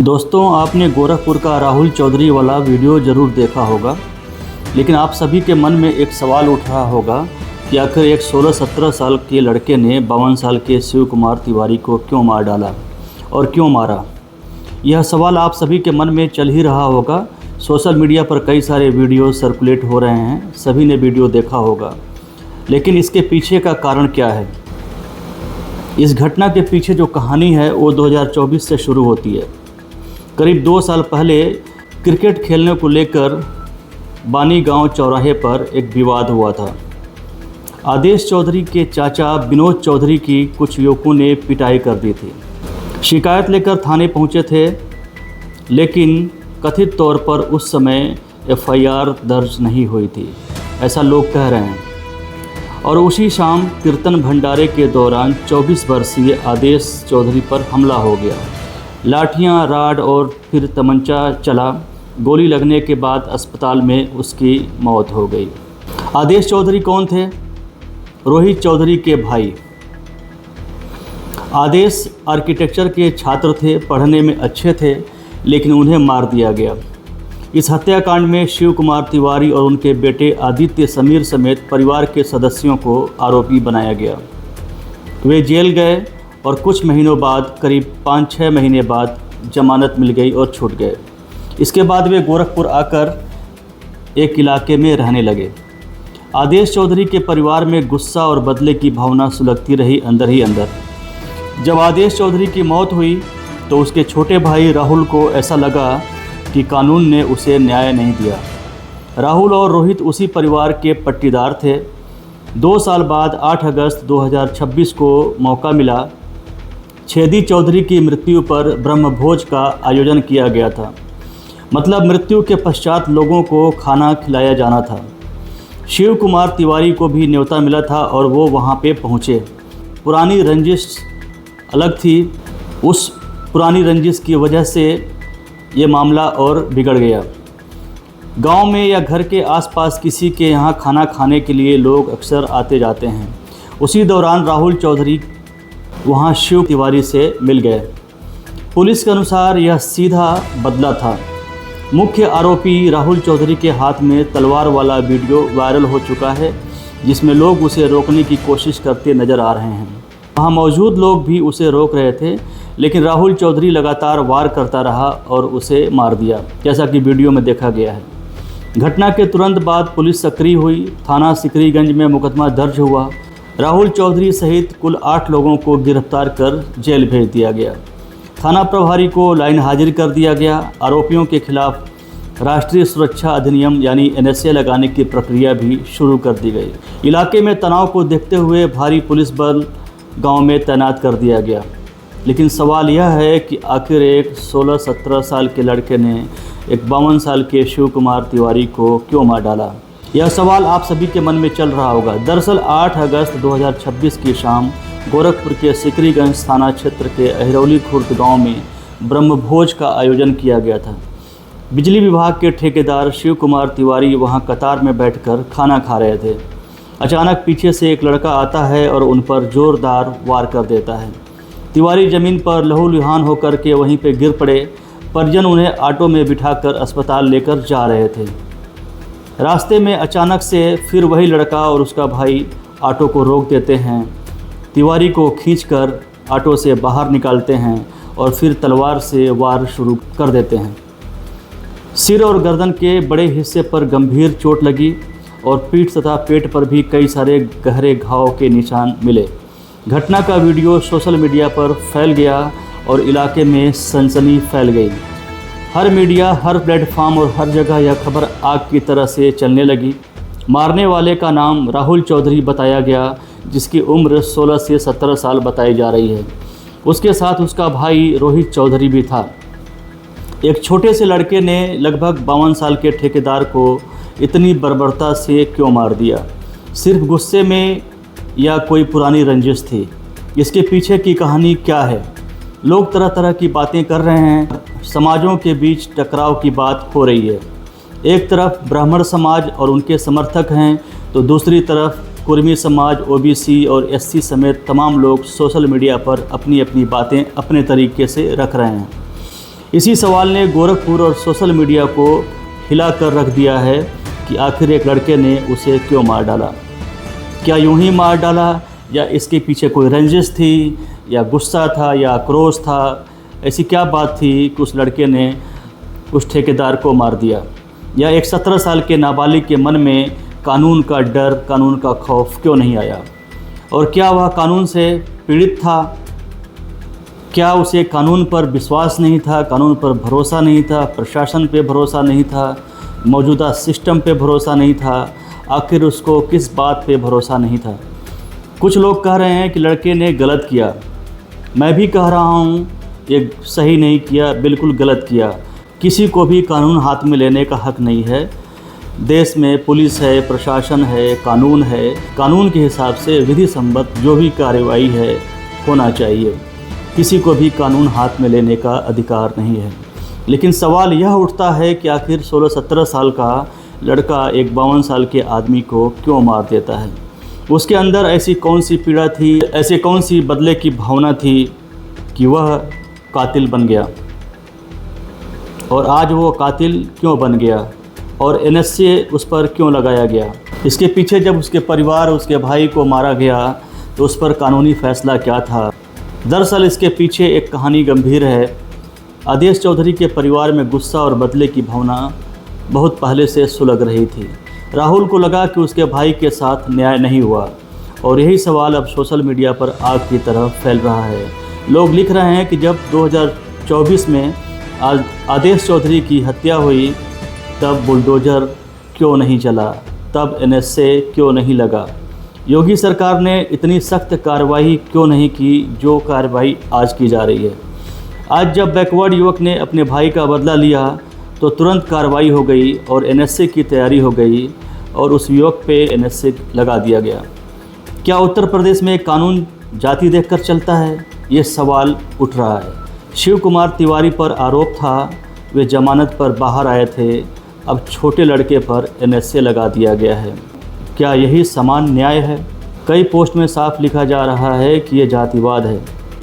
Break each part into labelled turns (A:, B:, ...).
A: दोस्तों, आपने गोरखपुर का राहुल चौधरी वाला वीडियो ज़रूर देखा होगा, लेकिन आप सभी के मन में एक सवाल उठ रहा होगा कि आखिर एक 16-17 साल के लड़के ने 52 साल के शिव कुमार तिवारी को क्यों मार डाला और क्यों मारा। यह सवाल आप सभी के मन में चल ही रहा होगा। सोशल मीडिया पर कई सारे वीडियो सर्कुलेट हो रहे हैं, सभी ने वीडियो देखा होगा, लेकिन इसके पीछे का कारण क्या है। इस घटना के पीछे जो कहानी है वो 2024 से शुरू होती है। करीब 2 साल पहले क्रिकेट खेलने को लेकर बानी गांव चौराहे पर एक विवाद हुआ था। आदेश चौधरी के चाचा विनोद चौधरी की कुछ युवकों ने पिटाई कर दी थी। शिकायत लेकर थाने पहुंचे थे, लेकिन कथित तौर पर उस समय एफआईआर दर्ज नहीं हुई थी, ऐसा लोग कह रहे हैं। और उसी शाम कीर्तन भंडारे के दौरान 24 वर्षीय आदेश चौधरी पर हमला हो गया। लाठियां, राड और फिर तमंचा चला। गोली लगने के बाद अस्पताल में उसकी मौत हो गई। आदेश चौधरी कौन थे? रोहित चौधरी के भाई। आदेश आर्किटेक्चर के छात्र थे, पढ़ने में अच्छे थे, लेकिन उन्हें मार दिया गया। इस हत्याकांड में शिव कुमार तिवारी और उनके बेटे आदित्य समीर समेत परिवार के सदस्यों को आरोपी बनाया गया। वे जेल गए और कुछ महीनों बाद, करीब 5-6 महीने बाद जमानत मिल गई और छूट गए। इसके बाद वे गोरखपुर आकर एक इलाके में रहने लगे। आदेश चौधरी के परिवार में गुस्सा और बदले की भावना सुलगती रही अंदर ही अंदर। जब आदेश चौधरी की मौत हुई तो उसके छोटे भाई राहुल को ऐसा लगा कि कानून ने उसे न्याय नहीं दिया। राहुल और रोहित उसी परिवार के पट्टीदार थे। 2 साल बाद 8 अगस्त 2026 को मौका मिला। छेदी चौधरी की मृत्यु पर ब्रह्मभोज का आयोजन किया गया था। मतलब मृत्यु के पश्चात लोगों को खाना खिलाया जाना था। शिव कुमार तिवारी को भी न्योता मिला था और वो वहाँ पे पहुँचे। पुरानी रंजिश अलग थी। उस पुरानी रंजिश की वजह से ये मामला और बिगड़ गया। गांव में या घर के आसपास किसी के यहाँ खाना खाने के लिए लोग अक्सर आते जाते हैं। उसी दौरान राहुल चौधरी वहाँ शिव तिवारी से मिल गए। पुलिस के अनुसार यह सीधा बदला था। मुख्य आरोपी राहुल चौधरी के हाथ में तलवार वाला वीडियो वायरल हो चुका है, जिसमें लोग उसे रोकने की कोशिश करते नजर आ रहे हैं। वहाँ मौजूद लोग भी उसे रोक रहे थे, लेकिन राहुल चौधरी लगातार वार करता रहा और उसे मार दिया, जैसा कि वीडियो में देखा गया है। घटना के तुरंत बाद पुलिस सक्रिय हुई। थाना सिकरीगंज में मुकदमा दर्ज हुआ। राहुल चौधरी सहित कुल 8 लोगों को गिरफ्तार कर जेल भेज दिया गया। थाना प्रभारी को लाइन हाजिर कर दिया गया। आरोपियों के खिलाफ राष्ट्रीय सुरक्षा अधिनियम यानी NSA लगाने की प्रक्रिया भी शुरू कर दी गई। इलाके में तनाव को देखते हुए भारी पुलिस बल गांव में तैनात कर दिया गया। लेकिन सवाल यह है कि आखिर एक 16-17 साल के लड़के ने एक 52 साल के शिव कुमार तिवारी को क्यों मार डाला। यह सवाल आप सभी के मन में चल रहा होगा। दरअसल 8 अगस्त 2026 की शाम गोरखपुर के सिकरीगंज थाना क्षेत्र के अहिरौली खुर्द गांव में ब्रह्मभोज का आयोजन किया गया था। बिजली विभाग के ठेकेदार शिव कुमार तिवारी वहां कतार में बैठकर खाना खा रहे थे। अचानक पीछे से एक लड़का आता है और उन पर जोरदार वार कर देता है। तिवारी ज़मीन पर लहूलुहान होकर के वहीं पर गिर पड़े। परिजन उन्हें ऑटो में बिठाकर अस्पताल लेकर जा रहे थे। रास्ते में अचानक से फिर वही लड़का और उसका भाई ऑटो को रोक देते हैं। तिवारी को खींचकर ऑटो से बाहर निकालते हैं और फिर तलवार से वार शुरू कर देते हैं। सिर और गर्दन के बड़े हिस्से पर गंभीर चोट लगी और पीठ तथा पेट पर भी कई सारे गहरे घाव के निशान मिले। घटना का वीडियो सोशल मीडिया पर फैल गया और इलाके में सनसनी फैल गई। हर मीडिया, हर प्लेटफॉर्म और हर जगह यह खबर आग की तरह से चलने लगी। मारने वाले का नाम राहुल चौधरी बताया गया, जिसकी उम्र 16 से 17 साल बताई जा रही है। उसके साथ उसका भाई रोहित चौधरी भी था। एक छोटे से लड़के ने लगभग 52 साल के ठेकेदार को इतनी बर्बरता से क्यों मार दिया? सिर्फ गुस्से में या कोई पुरानी रंजिश थी? इसके पीछे की कहानी क्या है? लोग तरह तरह की बातें कर रहे हैं। समाजों के बीच टकराव की बात हो रही है। एक तरफ ब्राह्मण समाज और उनके समर्थक हैं, तो दूसरी तरफ कुर्मी समाज, OBC और SC समेत तमाम लोग सोशल मीडिया पर अपनी अपनी बातें अपने तरीके से रख रहे हैं। इसी सवाल ने गोरखपुर और सोशल मीडिया को हिला कर रख दिया है कि आखिर एक लड़के ने उसे क्यों मार डाला। क्या यूं ही मार डाला या इसके पीछे कोई रंजिश थी या गुस्सा था या आक्रोश था? ऐसी क्या बात थी कि उस लड़के ने उस ठेकेदार को मार दिया? या एक 17 साल के नाबालिग के मन में कानून का डर, कानून का खौफ क्यों नहीं आया? और क्या वह कानून से पीड़ित था? क्या उसे कानून पर विश्वास नहीं था, कानून पर भरोसा नहीं था, प्रशासन पे भरोसा नहीं था, मौजूदा सिस्टम पे भरोसा नहीं था? आखिर उसको किस बात पे भरोसा नहीं था? कुछ लोग कह रहे हैं कि लड़के ने गलत किया। मैं भी कह रहा हूँ ये सही नहीं किया, बिल्कुल गलत किया। किसी को भी कानून हाथ में लेने का हक नहीं है। देश में पुलिस है, प्रशासन है, कानून है। कानून के हिसाब से विधि सम्मत जो भी कार्रवाई है होना चाहिए। किसी को भी कानून हाथ में लेने का अधिकार नहीं है। लेकिन सवाल यह उठता है कि आखिर 16-17 साल का लड़का एक 52 साल के आदमी को क्यों मार देता है? उसके अंदर ऐसी कौन सी पीड़ा थी, ऐसे कौन सी बदले की भावना थी कि वह कातिल बन गया? और आज वो कातिल क्यों बन गया और एनएसए उस पर क्यों लगाया गया? इसके पीछे जब उसके परिवार, उसके भाई को मारा गया तो उस पर कानूनी फैसला क्या था? दरअसल इसके पीछे एक कहानी गंभीर है। आदेश चौधरी के परिवार में गुस्सा और बदले की भावना बहुत पहले से सुलग रही थी। राहुल को लगा कि उसके भाई के साथ न्याय नहीं हुआ और यही सवाल अब सोशल मीडिया पर आग की तरह फैल रहा है। लोग लिख रहे हैं कि जब 2024 में आदेश चौधरी की हत्या हुई तब बुलडोज़र क्यों नहीं चला, तब एनएसए क्यों नहीं लगा, योगी सरकार ने इतनी सख्त कार्रवाई क्यों नहीं की जो कार्रवाई आज की जा रही है। आज जब बैकवर्ड युवक ने अपने भाई का बदला लिया तो तुरंत कार्रवाई हो गई और एनएसए की तैयारी हो गई और उस युवक पे एनएसए लगा दिया गया। क्या उत्तर प्रदेश में कानून जाति देखकर चलता है? ये सवाल उठ रहा है। शिव कुमार तिवारी पर आरोप था, वे जमानत पर बाहर आए थे, अब छोटे लड़के पर एनएसए लगा दिया गया है। क्या यही समान न्याय है? कई पोस्ट में साफ लिखा जा रहा है कि ये जातिवाद है।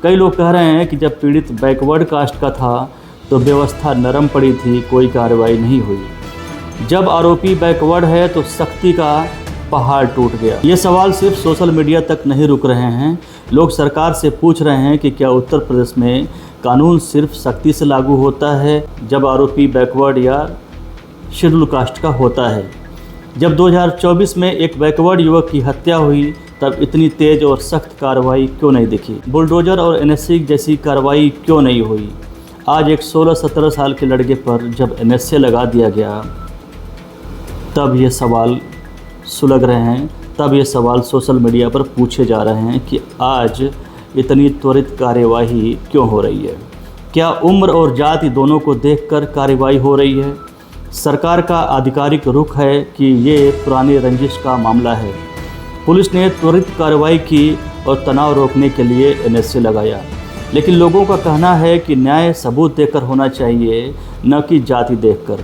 A: कई लोग कह रहे हैं कि जब पीड़ित बैकवर्ड कास्ट का था तो व्यवस्था नरम पड़ी थी, कोई कार्रवाई नहीं हुई। जब आरोपी बैकवर्ड है तो सख्ती का पहाड़ टूट गया। ये सवाल सिर्फ सोशल मीडिया तक नहीं रुक रहे हैं। लोग सरकार से पूछ रहे हैं कि क्या उत्तर प्रदेश में कानून सिर्फ सख्ती से लागू होता है जब आरोपी बैकवर्ड या शेड्यूल कास्ट का होता है? जब 2024 में एक बैकवर्ड युवक की हत्या हुई तब इतनी तेज़ और सख्त कार्रवाई क्यों नहीं दिखी? बुलडोज़र और एनएसए जैसी कार्रवाई क्यों नहीं हुई? आज एक 16-17 साल के लड़के पर जब एनएसए लगा दिया गया तब ये सवाल सुलग रहे हैं, तब ये सवाल सोशल मीडिया पर पूछे जा रहे हैं कि आज इतनी त्वरित कार्यवाही क्यों हो रही है? क्या उम्र और जाति दोनों को देखकर कार्रवाई हो रही है? सरकार का आधिकारिक रुख है कि ये पुरानी रंजिश का मामला है। पुलिस ने त्वरित कार्रवाई की और तनाव रोकने के लिए एनएसए लगाया, लेकिन लोगों का कहना है कि न्याय सबूत देकर होना चाहिए, न कि जाति देखकर।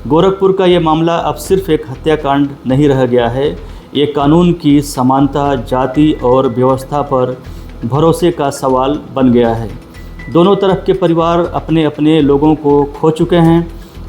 A: गोरखपुर का ये मामला अब सिर्फ एक हत्याकांड नहीं रह गया है, ये कानून की समानता, जाति और व्यवस्था पर भरोसे का सवाल बन गया है। दोनों तरफ के परिवार अपने अपने लोगों को खो चुके हैं।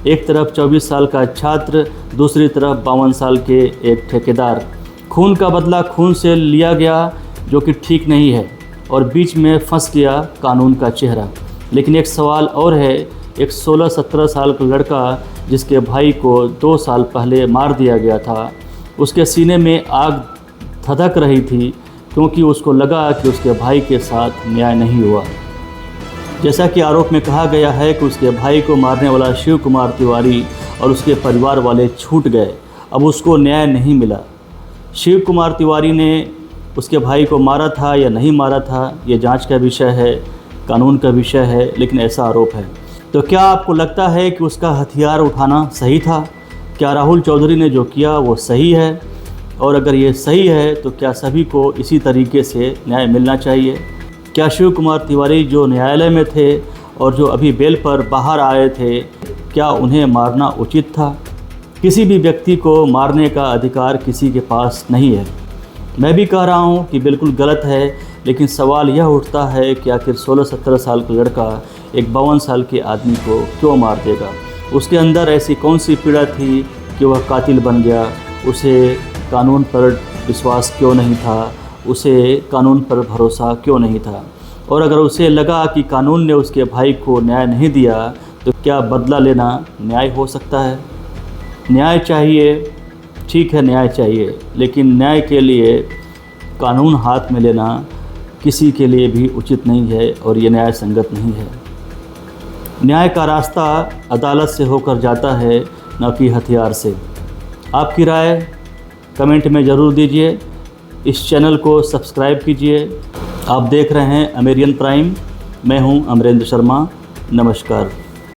A: एक तरफ 24 साल का छात्र, दूसरी तरफ 52 साल के एक ठेकेदार। खून का बदला खून से लिया गया जो कि ठीक नहीं है और बीच में फंस गया कानून का चेहरा। लेकिन एक सवाल और है, एक 16-17 साल का लड़का जिसके भाई को 2 साल पहले मार दिया गया था, उसके सीने में आग धधक रही थी क्योंकि उसको लगा कि उसके भाई के साथ न्याय नहीं हुआ। जैसा कि आरोप में कहा गया है कि उसके भाई को मारने वाला शिव कुमार तिवारी और उसके परिवार वाले छूट गए, अब उसको न्याय नहीं मिला। शिव कुमार तिवारी ने उसके भाई को मारा था या नहीं मारा था, ये जांच का विषय है, कानून का विषय है, लेकिन ऐसा आरोप है। तो क्या आपको लगता है कि उसका हथियार उठाना सही था? क्या राहुल चौधरी ने जो किया वो सही है? और अगर ये सही है तो क्या सभी को इसी तरीके से न्याय मिलना चाहिए? क्या शिव कुमार तिवारी जो न्यायालय में थे और जो अभी बेल पर बाहर आए थे, क्या उन्हें मारना उचित था? किसी भी व्यक्ति को मारने का अधिकार किसी के पास नहीं है। मैं भी कह रहा हूँ कि बिल्कुल गलत है, लेकिन सवाल यह उठता है कि आखिर 16-17 साल का लड़का एक 52 साल के आदमी को क्यों मार देगा? उसके अंदर ऐसी कौन सी पीड़ा थी कि वह कातिल बन गया? उसे कानून पर विश्वास क्यों नहीं था? उसे कानून पर भरोसा क्यों नहीं था? और अगर उसे लगा कि कानून ने उसके भाई को न्याय नहीं दिया तो क्या बदला लेना न्याय हो सकता है? न्याय चाहिए, ठीक है न्याय चाहिए, लेकिन न्याय के लिए कानून हाथ में लेना किसी के लिए भी उचित नहीं है और ये न्याय संगत नहीं है। न्याय का रास्ता अदालत से होकर जाता है, न कि हथियार से। आपकी राय कमेंट में ज़रूर दीजिए। इस चैनल को सब्सक्राइब कीजिए। आप देख रहे हैं अमेरियन प्राइम। मैं हूं अमरेंद्र शर्मा। नमस्कार।